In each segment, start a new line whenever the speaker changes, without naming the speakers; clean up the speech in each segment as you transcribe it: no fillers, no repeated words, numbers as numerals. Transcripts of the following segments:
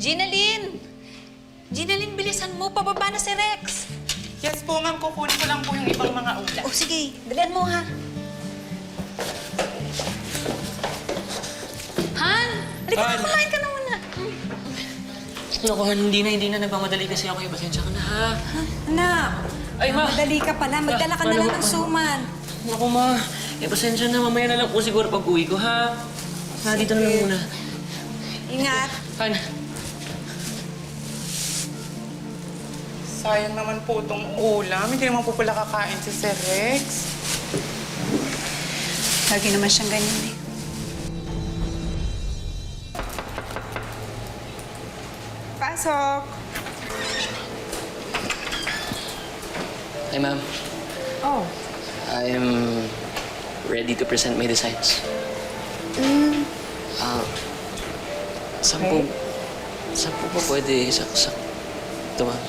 Ginalyn! Ginalyn, bilisan mo. Pababa na si Rex.
Yes po, ma'am. Kukunin ko lang po yung ibang mga ulam.
Oh, sige. Dalian mo, ha? Han! Halika na, kumain ka na muna.
Naku, Han, hindi na. Nagmamadali kasi ako. Pasensya ka na, ha?
Anak,
Ay, ma!
madali ka pala. Magdala ka na lang ng suman.
Naku, ma. Pasensya na. Mamaya na lang po siguro pag uwi ko, ha? Dito na lang muna.
Ingat.
Han,
Sayang naman po itong ulam. Hindi naman po pala kakain si Sir Rex.
Lagi naman siyang ganyan eh. Pasok!
hi, ma'am.
Oh.
I am ready to present my designs. Saan po ba pwede saksak? Ito, ma'am.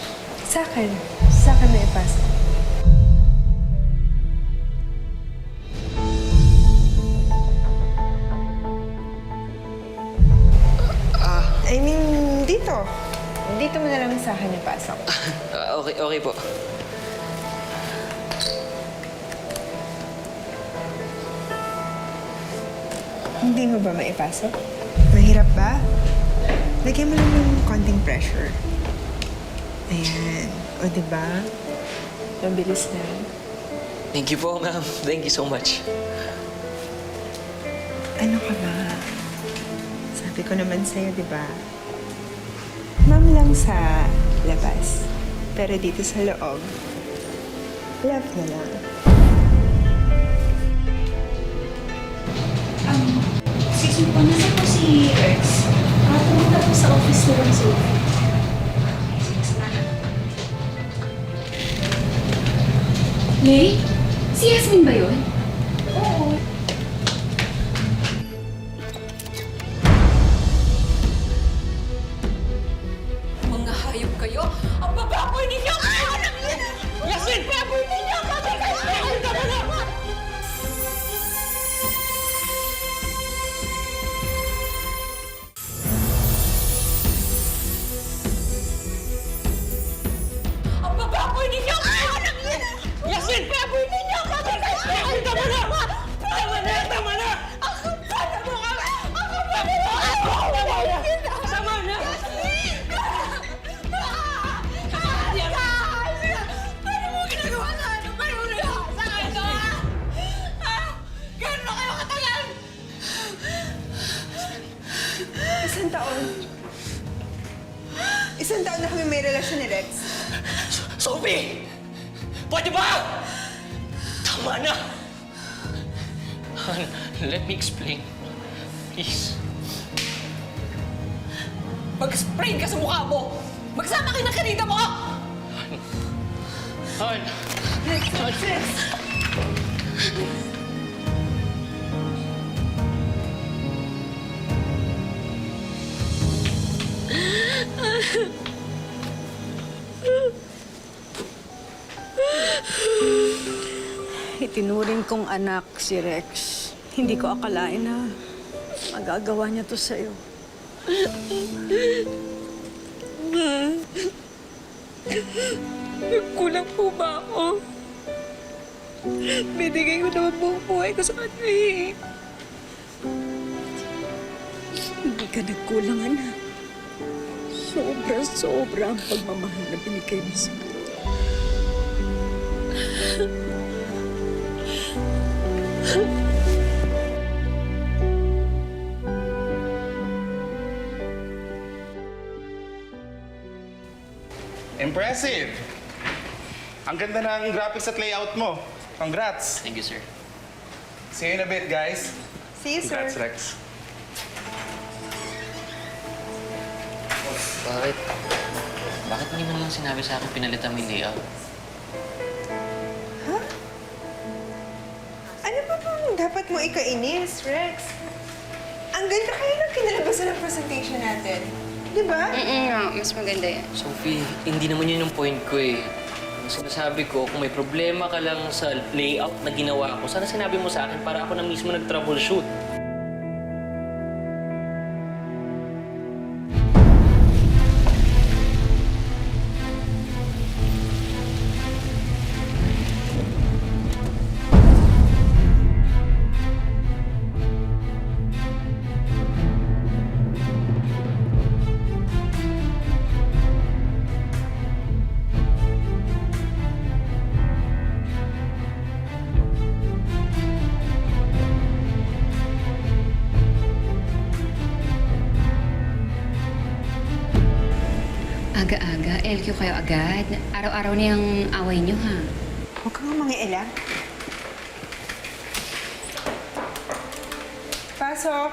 Sa akin. Sa akin na ipasok. I mean, dito. Dito mo na lang sa akin ipasok.
Okay po.
Hindi mo ba maipasok? Mahirap ba? Lagyan mo lang ng konting pressure. Ayan. O, diba? Mabilis na.
Thank you po, ma'am. Thank you so much.
Ano ka ba? Sabi ko naman sa'yo, diba? Ma'am lang sa labas. Pero dito sa loob, love na lang.
Excuse me po, nasa po si Rex? Pumunta po sa office ni Rex. May? Si Yasmin ba yun? Oo.
Mga hayop kayo! Ang bababoy ninyo! Yasin! Baboy ninyo! Kami kayo! Ang bababoy ninyo! Yasin! Baboy ninyo! Kami kayo! Tama na! Tama na! Tama na! Ako pa na mo kami! Ako pa na mo kami! Tama na! Paano mo ginagawa sa ano? Paano mo ginagawa sa akin ito, ha? Gano'n na kayo katagal?
Isang taon. Isang taon na kami may relasyon ni Rex.
Sophie! Pwede ba? Tama na! Han, let me explain. Please.
Mag-spray ka sa mukha mo! Magsama kayo ng kanida mo!
Han!
Itinuring kong anak si Rex. Hindi ko akalain na magagawa niya to sa'yo. Nagkulang po ba ako? Binigay ko naman buong buhay ko sa kanya eh. Hindi ka nagkulang, anak. Sobra-sobra ang pagmamahal na binigay mo sa kanya.
Impressive! Ang ganda ng graphics at layout mo. Congrats!
Thank you, sir.
See you in a bit, guys.
See you, sir.
Congrats, Rex.
Bakit? Bakit hindi mo lang sinabi sa akin pinalitan mo yung layout?
Ano ba bang dapat mo ikainis, Rex? Ang ganda kaya ng kinalabasan ng presentation natin. Di ba?
nga, mas maganda yan.
Sophie, hindi naman yun yung point ko eh. Ang sinasabi ko, kung may problema ka lang sa layout na ginawa ko, sana sinabi mo sa akin para ako na mismo nag-troubleshoot.
aga-aga. LQ kayo agad. Araw-araw na yung away niyo, ha?
Huwag ka nga mangialam. Pasok!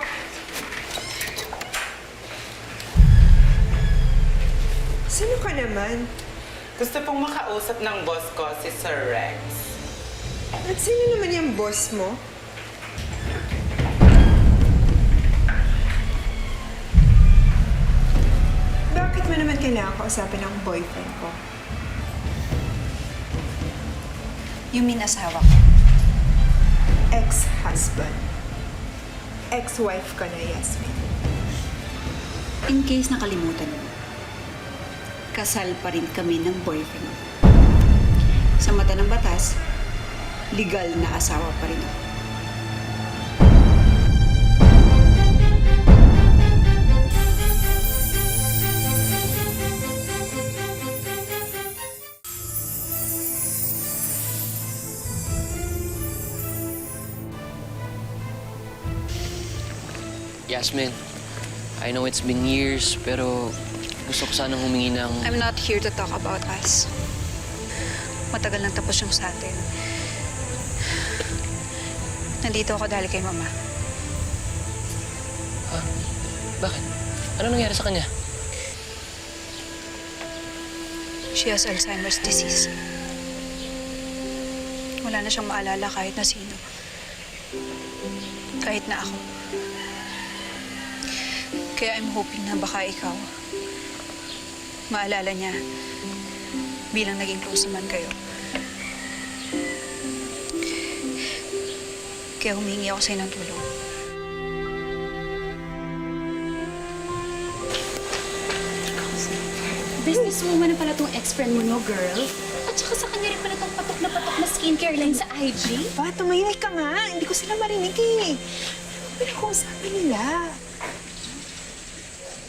Sino ka naman?
Gusto pong makausap ng boss ko, si Sir Rex.
At sino naman yung boss mo? Bakit mo naman kailangan kausapin ang boyfriend ko?
You mean asawa ko?
Ex-husband. Ex-wife ka na, Yasmin.
In case nakalimutan mo, kasal pa rin kami ng boyfriend mo. Sa mata ng batas, legal na asawa pa rin ako.
Yasmin, I know it's been years, pero gusto ko sanang humingi ng...
I'm not here to talk about us. Matagal nang tapos yung sa atin. Nandito ako dahil kay Mama.
Bakit? Ano nangyari sa kanya?
She has Alzheimer's disease. Wala na siyang maalala kahit na sino. Kahit na ako. Kaya I'm hoping na baka ikaw, maalala niya bilang naging close naman kayo. Kaya humingi ako sa'yo ng tulong.
Businesswoman na pala tong ex-friend mo, no, girl? At saka sa kanya rin pala tong patok na skincare line sa IG.
Ba, tumahimik ka nga. Hindi ko sila marinig eh. Pinag-uusapan nila.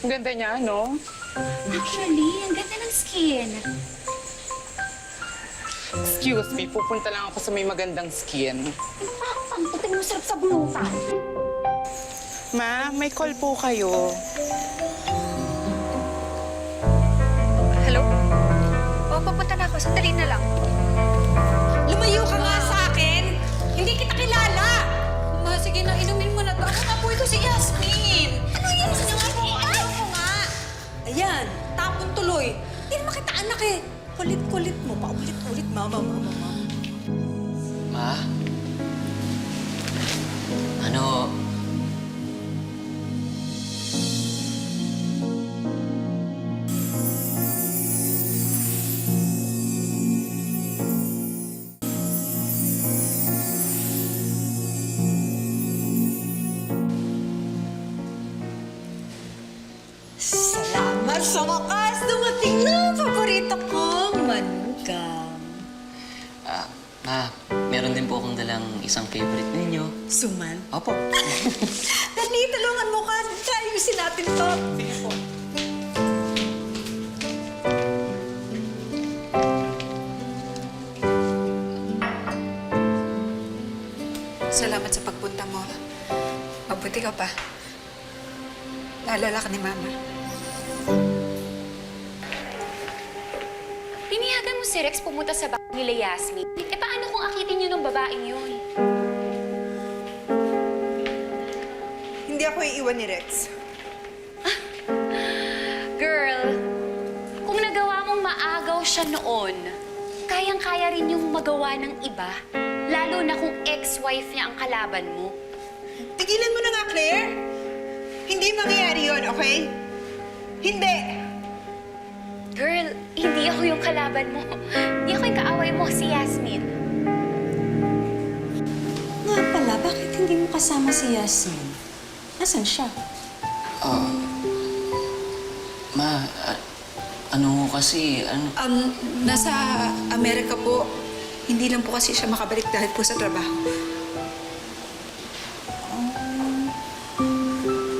Ang ganda niya, no?
Actually, ang ganda ng skin.
Excuse me, pupunta lang ako sa may magandang skin.
Ang puting mo sarap sa bulutan.
Ma, may call po kayo.
Hello? Oo, papunta na ako. Sandali na lang.
Lumayo ka nga sa akin! Hindi kita kilala! Ma, sige na, inumin mo na to. Ako nga po ito si Yasmin! Ano yan? Ayaw ko nga! Ayan, tapon tuloy. Hindi naman kita anak eh. Kulit-kulit mo, paulit-ulit, mama.
Ma? Ano?
Salamat sa wakas! Dumating na ang paborito kong manugang.
Ma, meron din po akong dalang isang favorite ninyo.
Suman.
Opo.
Dali, tulungan mo ka. Ayusin natin to.
Sige po.
Salamat sa pagpunta mo. Mabuti ka pa. Naalala ka ni Mama.
Piniyagan mo si Rex pumunta sa bahay nila Yasmin. Eh paano kung akitin yun ng babaeng yun?
Hindi ako iiwan ni Rex.
Girl, kung nagawa mong maagaw siya noon, kayang-kaya rin yung magawa ng iba. Lalo na kung ex-wife niya ang kalaban mo.
Tigilan mo na nga, Claire. Hindi mangyayari yun, okay? Hindi!
Girl, hindi ako yung kalaban mo. Hindi ako yung kaaway mo, si Yasmin.
Nga pala, bakit hindi mo kasama si Yasmin? Nasaan siya?
Ma, ano kasi,
Nasa Amerika po. Hindi lang po kasi siya makabalik dahil po sa trabaho.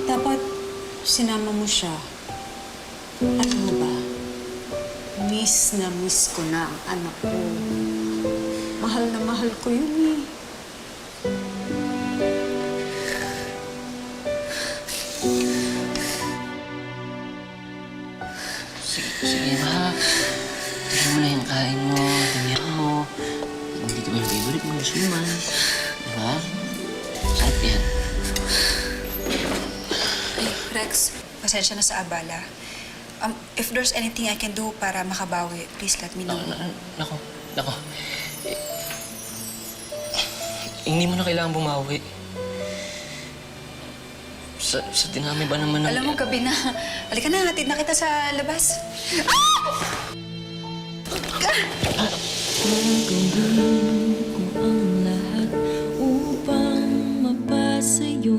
Dapat sinama mo siya. Alam mo ba, miss na miss ko na ang anak ko. Mahal na mahal ko yun eh.
sige ma. pagkain mo, dinner mo. Dito mo yung favorite mo, gusto mo man. Diba? Sarap yan.
Ay, Rex, pasensya na sa abala. If there's anything I can do para makabawi, please let me know.
Nako. Hindi mo na kailangan bumawi. Sa dinami ba naman ng...
Alam mo, gabi na. Halika na, hatid na kita sa labas.
Upang mapasayo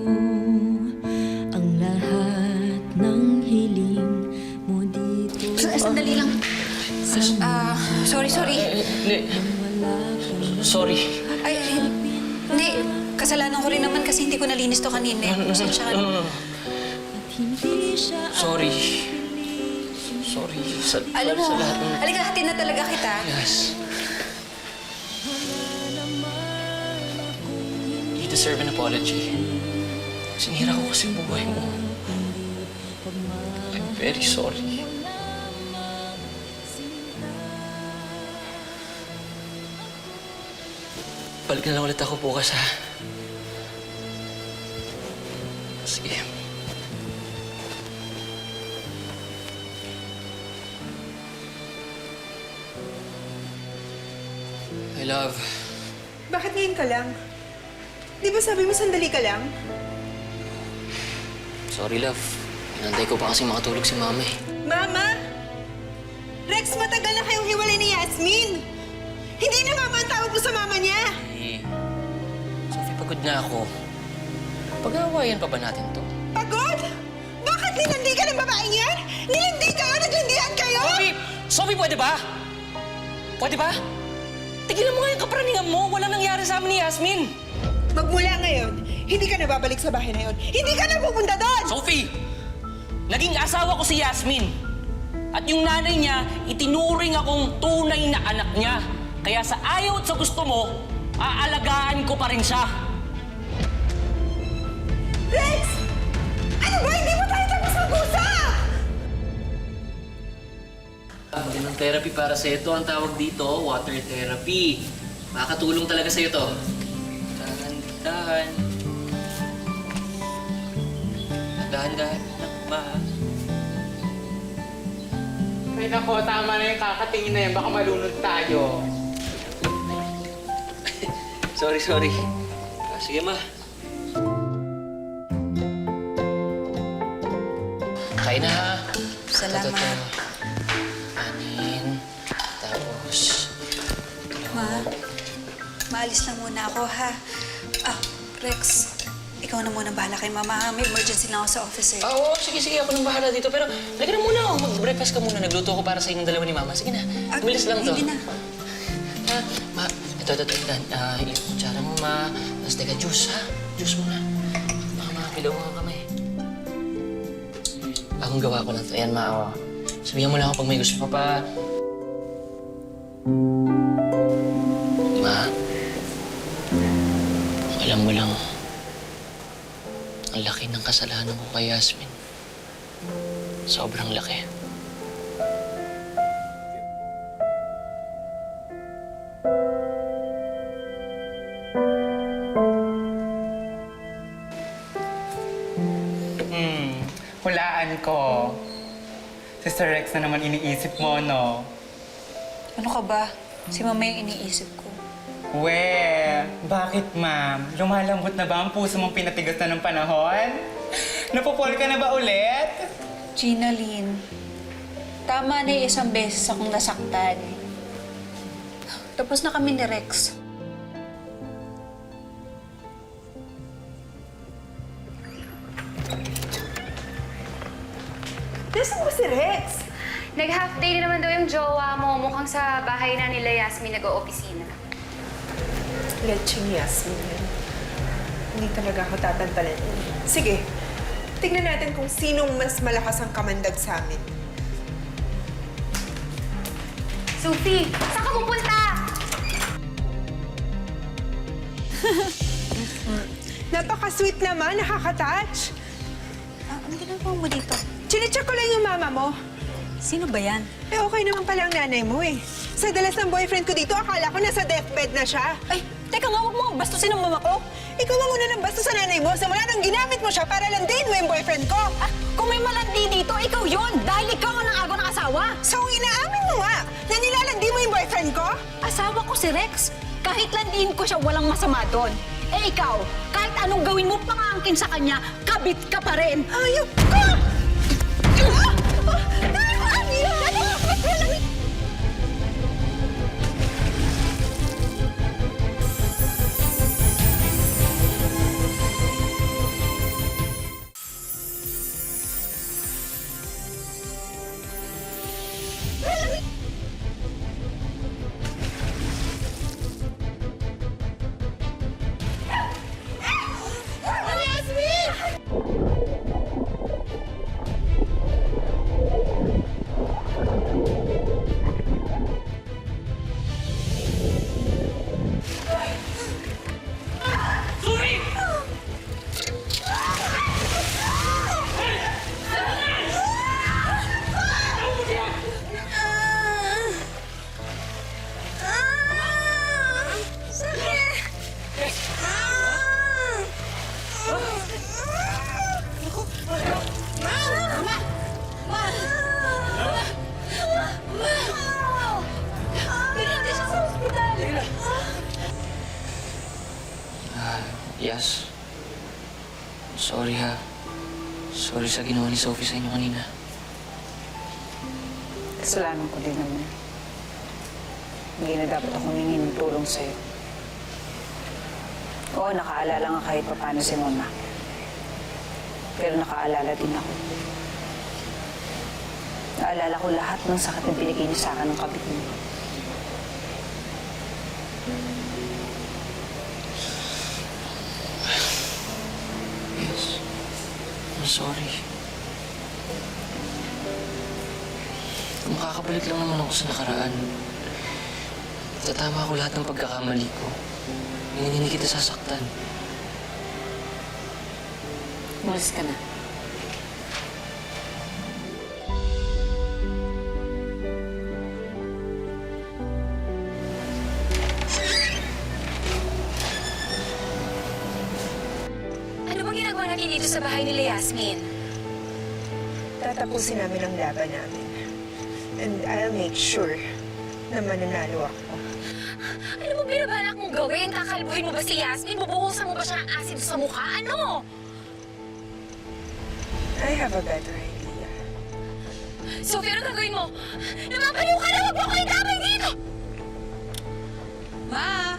ang lahat ng hiling mo dito.
Sandali lang. Sorry.
Hindi. Sorry.
Ay, hindi. Kasalanan ko rin naman kasi hindi ko nalinis to kanina. Pasensya ka na.
Sorry. Sorry sa
Alam mo,
sa lahat ng...
halika, hatid na talaga kita.
Yes. You deserve an apology. Sinira ko kasi buhay mo. I'm very sorry. Balik na lang ulit ako bukas, ha? Sige. I love.
Bakit ngayon ka lang? Di ba sabi mo sandali ka lang?
Sorry, love. Inantay ko pa kasi makatulog si mama eh.
Mama! Rex, matagal na kayong hiwalay ni Yasmin! Hindi na mama ang tawag mo sa mama niya!
Hey, Sophie, pagod na ako. Pag-aawayan pa ba natin to?
Pagod? Bakit nilandigan ng babaeng yan? Nilandi kayo? Naglandian kayo?
Sophie, pwede ba? Pwede ba? Tigilan mo nga yung kaparaningan mo. Walang nangyari sa amin ni Yasmin.
Magmula ngayon, hindi ka na babalik sa bahay na yun. Hindi ka na pupunta doon!
Sophie! Naging asawa ko si Yasmin. At yung nanay niya, itinuring akong tunay na anak niya. Kaya sa ayaw at sa gusto mo, aalagaan ko pa rin siya.
Rex! Ano ba? Hindi mo tayo tapos mag-usap!
Ganun therapy para sa ito. Ang tawag dito, water therapy. Makakatulong talaga sa to. Dahan-dahan. Dahan-dahan lang ba?
Ay nako, tama na yung kakatingin na yan. Baka malunod tayo.
Sorry. Sige, ma. Kain na, ha?
Salamat.
Ito. Anin. Tapos...
Maalis na muna ako, ha? Rex, ikaw na muna bahala kay Mama, ha? May emergency lang ako sa office, eh.
Oo, sige. Ako nang bahala dito. Pero, halika na muna. Mag-breakfast ka muna. Nagluto ko para sa inyong dalawa ni Mama. Sige na. Bilis lang to.
Hindi na.
Ma, ito. Yung kutsara mo, ma. Tapos teka, juice, ha? Juice muna. Baka makapilaw mo ang kamay. Akong gawa ko lang to. Ayan, ma. Sabihan mo lang ako pag may gusto ka pa. Ma, alam mo lang, ang laki ng kasalanan ko kay Yasmin. Sobrang laki.
Hulaan ko. Sister Rex na naman iniisip mo, no?
Ano ka ba? Si Mama yung iniisip ko.
Bakit, ma'am? Lumalambot na ba ang puso mong pinatigas na ng panahon? Napupol ka na ba ulit?
Gina Lynn, tama na yung isang beses akong nasaktan. Tapos na kami ni Rex.
Nasaan ba si Rex?
Nag-half day na naman daw yung jowa mo. Mukhang sa bahay na nila Yasmin nag-o-opisina.
Leching Yasmin yan. Hindi talaga ako tatantalan yun. Sige, tignan natin kung sinong mas malakas ang kamandag sa amin.
Sophie, saan ka pupunta?
Napaka-sweet naman, nakaka-touch.
Ano ginagawa mo dito?
Chinecheck ko lang yung mama mo.
Sino ba yan?
Eh, okay naman pala ang nanay mo eh. Sa dalas ng boyfriend ko dito, akala ko nasa deathbed na siya.
Ay, teka nga, huwag mo bastusin ang mama ko.
Ikaw ang una ng basta sa nanay mo. Simula nang ginamit mo siya para landiin mo yung boyfriend ko.
Ah, kung may malandi dito, ikaw yon dahil ikaw ang nangago ng asawa.
So, inaamin mo nga na nilalandi mo yung boyfriend ko?
Asawa ko si Rex. Kahit landiin ko siya, walang masama doon. Eh ikaw, kahit anong gawin mo pangangkin sa kanya, kabit ka pa rin.
Ayok ka!
Yas. Sorry ha. Sorry sa ginawa ni Sophie sa inyo kanina.
Kasalanan ko din naman. Hindi na dapat ako humingi ng tulong sa'yo. Oo, nakaalala nga kahit pa paano si Mama. Pero nakaalala din ako. Naalala ko lahat ng sakit na binigay niyo sa akin ng kabit niyo.
Yes. I'm sorry. Makakabalik lang naman ako sa nakaraan. Tatama ko lahat ng pagkakamali ko. Hindi kita sasaktan.
Umalis ka na.
Ano bang ginagawa natin dito sa bahay nila, Yasmin?
Tatapusin namin ang laban namin. And I'll make sure na mananalo ako.
Ano mo binabalak mong gawin? Kakalbuhin mo ba si Yasmin? Bubuhusan mo ba siya ng asin sa mukha? Ano?
I have a better idea.
Sophie, ano gagawin mo? Namapaliw ka na! Huwag mo ko idamay dito!
Ma!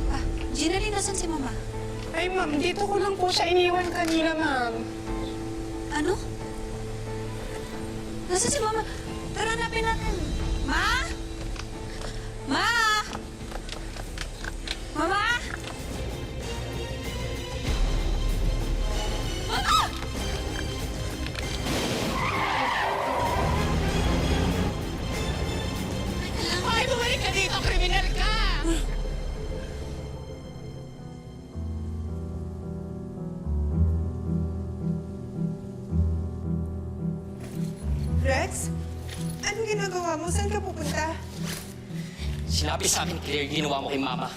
Ah, Ginalyn, nasan si Mama?
Ay, ma'am, dito ko lang po siya iniwan kanina, ma'am.
Ano? Nasaan si Mama? Tara, hanapin natin. Ma? Ma? Mama? Mama!
Ay, bumalik ka dito! Kriminal ka!
Rex? Anong ginagawa mo? Saan ka pupunta?
Sinabi sa akin, Claire, ginawa mo kay Mama.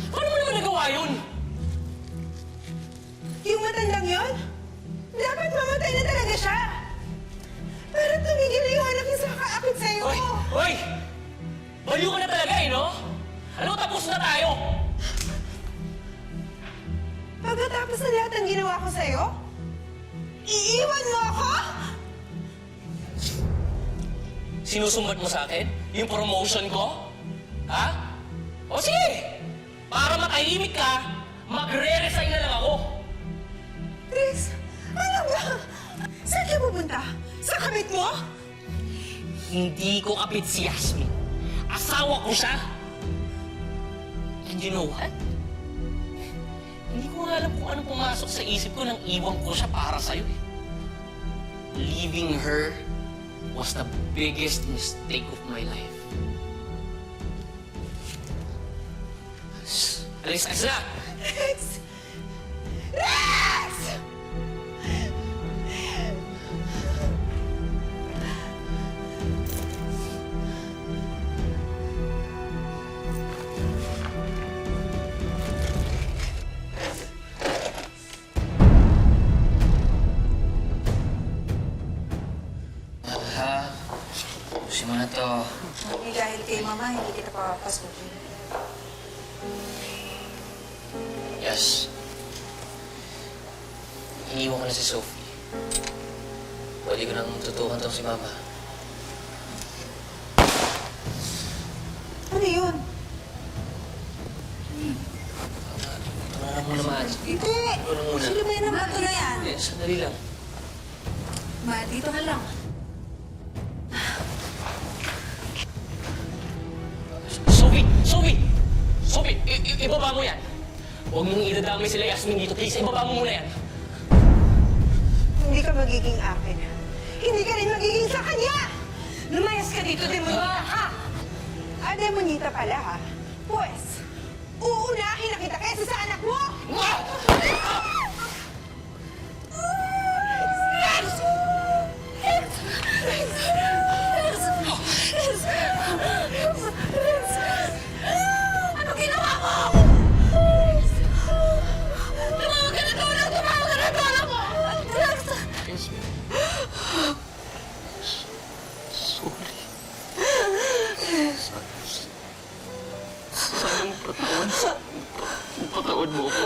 Paano mo naman nagawa yun?
Yung matandang yon? Dapat mamatay na talaga siya! Pero tumigil na yung anak niya sa kakaakit sa'yo!
Hoy! Hoy! Baliw ka na talaga eh, no? Ano, tapos na tayo?
Pagkatapos na lahat ng ginawa ko sa'yo, iiwan mo ako?
Sinusumbat mo sa akin? Yung promotion ko? Ha? O sige! Para matahimik ka, magre-resign na lang ako.
Rex, ano ba? Saan ka pupunta? Sa kabit mo?
Hindi ko kapit si Yasmin. Asawa ko siya. And you know what? Hindi ko nga alam kung ano pumasok sa isip ko nang iwan ko siya para sa'yo eh. Leaving her was the biggest mistake of my life. Alis na!
Rex! Rex!
papasukin.
Yes. Iniiwan ko na si Sophie. Pwede ko nang tutukan tong si Mama.
Ano yun?
Ito na lang muna, Mads.
Hindi!
Ito na muna.
Sino ba yan ang bato na yan?
Eh, sandali lang.
Ma, dito ka lang.
Sophie! Sophie! Sophie! Ibaba mo yan! Huwag mong idadamay sila Yasmin dito, please. Ibaba mo muna yan.
Hindi ka magiging akin. Hindi ka rin magiging sa kanya!
Lumayas ka dito, demonita, ha?
Ah, demonita pala, ha? Pues, uunahin na kita kaysa sa anak mo!
Ano ginawa mo? Tumawag ka na tulong! Tumawag ka na tulong mo!
Yasmin. Sorry. Sana patawad mo ako.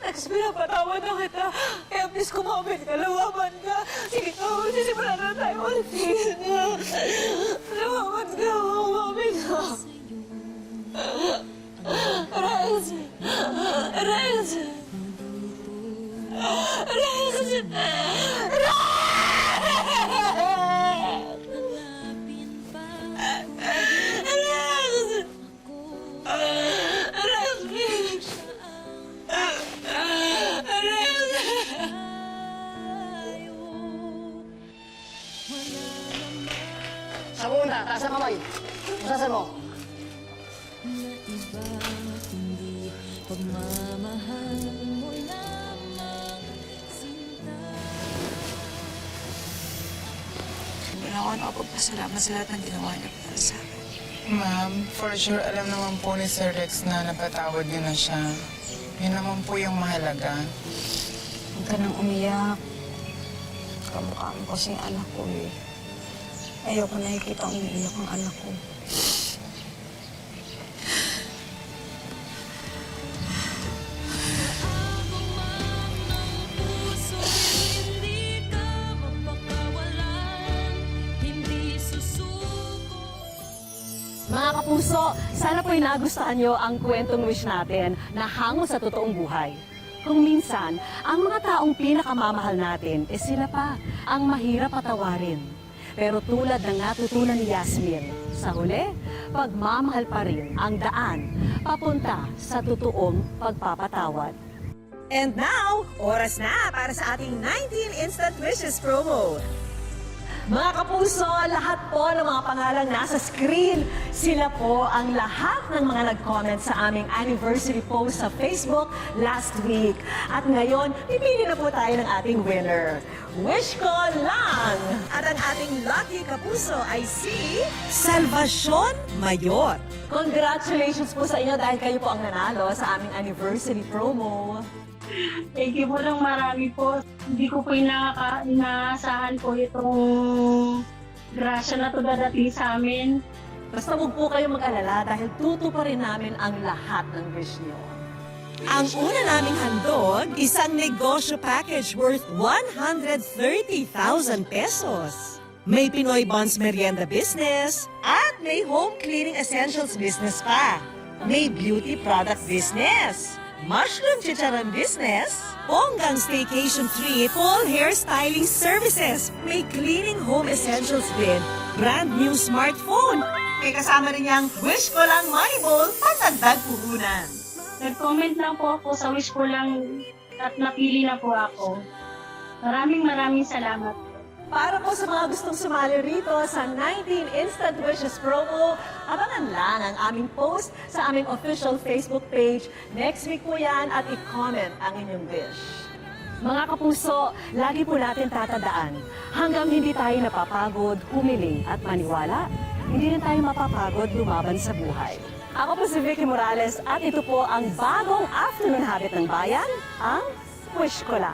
Rex, pinapatawad na kita. Kaya please kumamit ka, lumaban ka. Sige, sisimulan na tayo ulit. Lumaban ka, kumamit ka. Rex! Rex! Rex!
Sa muna, taas ang kamay. Usasan mo.
Kundi pagmamahal mo lamang sinta.
Wala ako nakapagpasalamat sa lahat ng ginawa niya para sa akin.
Ma'am, for sure alam naman po ni Sir Rex na napatawad niyo na siya. Yun naman po yung mahalaga.
Huwag ka nang umiyak. Kamukha mo kasing anak ko eh. Ayoko nakikita umiiyak ang anak ko.
Puso hindi ka mapakawalan, hindi susuko.
Mga kapuso, sana po'y nagustuhan nyo ang kwentong wish natin na hango sa totoong buhay. Kung minsan, ang mga taong pinakamamahal natin, sila pa ang mahirap patawarin. Pero tulad ng natutunan ni Yasmin, sa huli, pagmamahal pa rin ang daan papunta sa totoong pagpapatawad.
And now, oras na para sa ating 19 Instant Wishes promo.
Mga kapuso, lahat po ng mga pangalang nasa screen, sila po ang lahat ng mga nag-comment sa aming anniversary post sa Facebook last week. At ngayon, pipili na po tayo ng ating winner. Wish ko lang!
At ang ating lucky kapuso ay si Salvacion Mayor.
Congratulations po sa inyo dahil kayo po ang nanalo sa aming anniversary promo.
Thank you po ng marami po. Hindi ko po inaasahan po itong grasya na ito dadating sa amin.
Basta huwag po kayong mag-alala dahil tuto pa rin namin ang lahat ng wish niyo.
Ang una naming handog, isang negosyo package worth 130,000 pesos. May Pinoy Bonds Merienda Business at may Home Cleaning Essentials Business pa. May Beauty Product Business, Mushroom Chicharon Business, Bonggang Staycation Trip, Full Hairstyling Services, may Cleaning Home Essentials din, brand new smartphone. May kasama rin niyang Wish Ko Lang Money Bowl patagdag puhunan.
Nag-comment lang po ako sa wish ko lang at napili na po ako. Maraming salamat.
Para po sa mga gustong sumali rito sa 19 Instant Wishes promo, abangan lang ang aming post sa aming official Facebook page. Next week po yan at i-comment ang inyong wish. Mga kapuso, lagi po natin tatandaan, hanggang hindi tayo napapagod, humiling at maniwala, hindi rin tayo mapapagod lumaban sa buhay. Ako po si Vicky Morales at ito po ang bagong afternoon habit ng bayan, ang Wish Ko Lang.